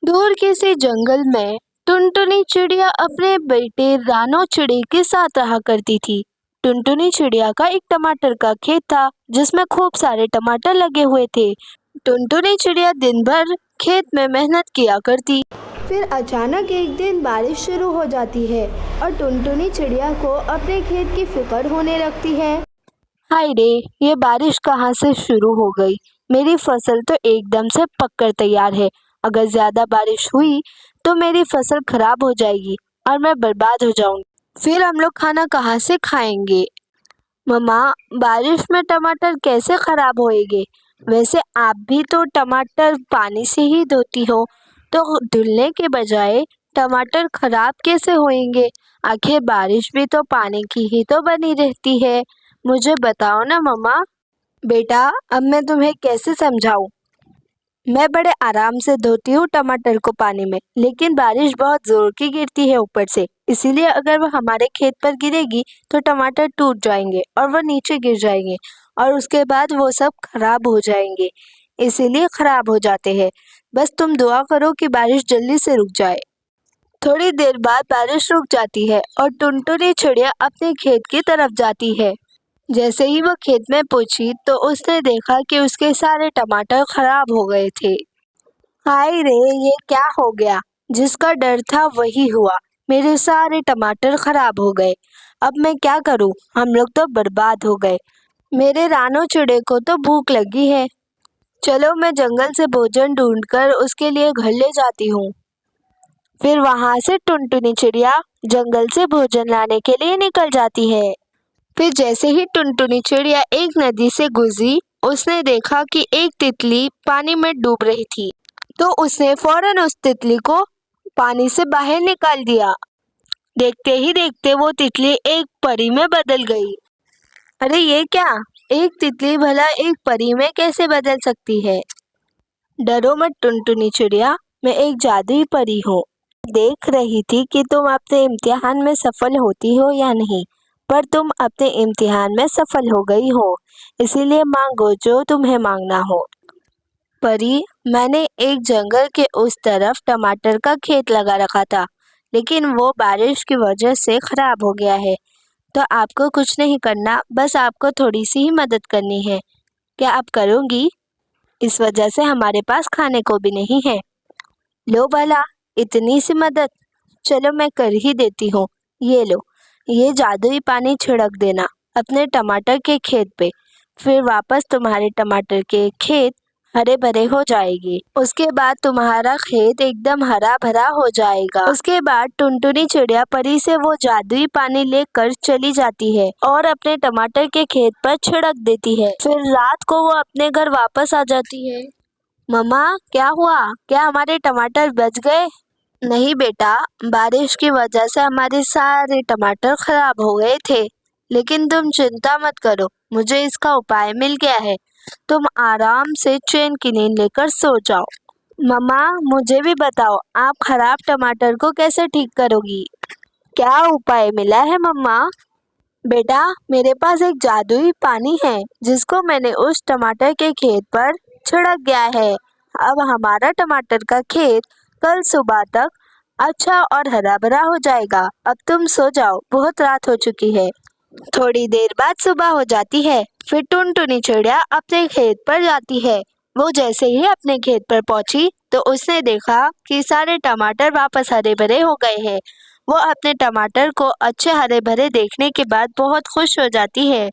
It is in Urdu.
دور کسی جنگل میں ٹنٹنی چڑیا اپنے بیٹے رانو چڑے کے ساتھ رہا کرتی تھی۔ ٹنٹنی چڑیا کا ایک ٹماٹر کا کھیت تھا جس میں خوب سارے ٹماٹر لگے ہوئے تھے۔ ٹنٹنی چڑیا دن بھر کھیت میں محنت کیا کرتی۔ پھر اچانک ایک دن بارش شروع ہو جاتی ہے اور ٹنٹنی چڑیا کو اپنے کھیت کی فکر ہونے لگتی ہے۔ ہائے رے، یہ بارش کہاں سے شروع ہو گئی؟ میری فصل تو ایک دم سے پک کر تیار ہے۔ اگر زیادہ بارش ہوئی تو میری فصل خراب ہو جائے گی اور میں برباد ہو جاؤں گی۔ پھر ہم لوگ کھانا کہاں سے کھائیں گے؟ مما، بارش میں ٹماٹر کیسے خراب ہوئیں گے؟ ویسے آپ بھی تو ٹماٹر پانی سے ہی دھوتی ہو، تو دھلنے کے بجائے ٹماٹر خراب کیسے ہوئیں گے؟ آخر بارش بھی تو پانی کی ہی تو بنی رہتی ہے۔ مجھے بتاؤ نا مما۔ بیٹا، اب میں تمہیں کیسے سمجھاؤں؟ میں بڑے آرام سے دھوتی ہوں ٹماٹر کو پانی میں، لیکن بارش بہت زور کی گرتی ہے اوپر سے، اسی لیے اگر وہ ہمارے کھیت پر گرے گی تو ٹماٹر ٹوٹ جائیں گے اور وہ نیچے گر جائیں گے اور اس کے بعد وہ سب خراب ہو جائیں گے، اسی لیے خراب ہو جاتے ہیں۔ بس تم دعا کرو کہ بارش جلدی سے رک جائے۔ تھوڑی دیر بعد بارش رک جاتی ہے اور ٹنٹنی چڑیا اپنے کھیت کی طرف جاتی ہے۔ جیسے ہی وہ کھیت میں پہنچی تو اس نے دیکھا کہ اس کے سارے ٹماٹر خراب ہو گئے تھے۔ ہائے رے، یہ کیا ہو گیا؟ جس کا ڈر تھا وہی ہوا، میرے سارے ٹماٹر خراب ہو گئے۔ اب میں کیا کروں؟ ہم لوگ تو برباد ہو گئے۔ میرے رانو چڑے کو تو بھوک لگی ہے، چلو میں جنگل سے بھوجن ڈھونڈ کر اس کے لیے گھر لے جاتی ہوں۔ پھر وہاں سے ٹنٹنی چڑیا جنگل سے بھوجن لانے کے لیے نکل جاتی ہے۔ پھر جیسے ہی ٹنٹنی چڑیا ایک ندی سے گزری، اس نے دیکھا کہ ایک تتلی پانی میں ڈوب رہی تھی، تو اس نے فوراً اس تتلی کو پانی سے باہر نکال دیا۔ دیکھتے ہی دیکھتے وہ تتلی ایک پری میں بدل گئی۔ ارے یہ کیا؟ ایک تتلی بھلا ایک پری میں کیسے بدل سکتی ہے؟ ڈرو مت ٹنٹنی چڑیا، میں ایک جادوئی پری ہوں۔ دیکھ رہی تھی کہ تم اپنے امتحان میں سفل ہوتی ہو یا نہیں، پر تم اپنے امتحان میں سفل ہو گئی ہو، اسی لیے مانگو جو تمہیں مانگنا ہو۔ پری، میں نے ایک جنگل کے اس طرف ٹماٹر کا کھیت لگا رکھا تھا، لیکن وہ بارش کی وجہ سے خراب ہو گیا ہے، تو آپ کو کچھ نہیں کرنا، بس آپ کو تھوڑی سی ہی مدد کرنی ہے۔ کیا آپ کرو گی؟ اس وجہ سے ہمارے پاس کھانے کو بھی نہیں ہے۔ لو بھلا، اتنی سی مدد، چلو میں کر ہی دیتی ہوں۔ یہ لو، یہ جادوئی پانی چھڑک دینا اپنے ٹماٹر کے کھیت پہ، پھر واپس تمہارے ٹماٹر کے کھیت ہرے بھرے ہو جائے گی۔ اس کے بعد تمہارا کھیت ایک دم ہرا بھرا ہو جائے گا۔ اس کے بعد ٹنٹنی چڑیا پری سے وہ جادوئی پانی لے کر چلی جاتی ہے اور اپنے ٹماٹر کے کھیت پر چھڑک دیتی ہے۔ پھر رات کو وہ اپنے گھر واپس آ جاتی ہے۔ مما، کیا ہوا؟ کیا ہمارے ٹماٹر بچ گئے؟ نہیں بیٹا، بارش کی وجہ سے ہمارے سارے ٹماٹر خراب ہو گئے تھے، لیکن تم چنتا مت کرو، مجھے اس کا اپائے مل گیا ہے۔ تم آرام سے چین کی نیند لے کر سو جاؤ۔ مما، مجھے بھی بتاؤ، آپ خراب ٹماٹر کو کیسے ٹھیک کرو گی؟ کیا اپائے ملا ہے مما؟ بیٹا، میرے پاس ایک جادوئی پانی ہے جس کو میں نے اس ٹماٹر کے کھیت پر چھڑک گیا ہے۔ اب ہمارا ٹماٹر کا کھیت کل صبح تک اچھا اور ہرا بھرا ہو جائے گا۔ اب تم سو جاؤ، بہت رات ہو چکی ہے۔ تھوڑی دیر بعد صبح ہو جاتی ہے۔ پھر ٹنٹنی چڑیا اپنے کھیت پر جاتی ہے۔ وہ جیسے ہی اپنے کھیت پر پہنچی تو اس نے دیکھا کہ سارے ٹماٹر واپس ہرے بھرے ہو گئے ہیں۔ وہ اپنے ٹماٹر کو اچھے ہرے بھرے دیکھنے کے بعد بہت خوش ہو جاتی ہے۔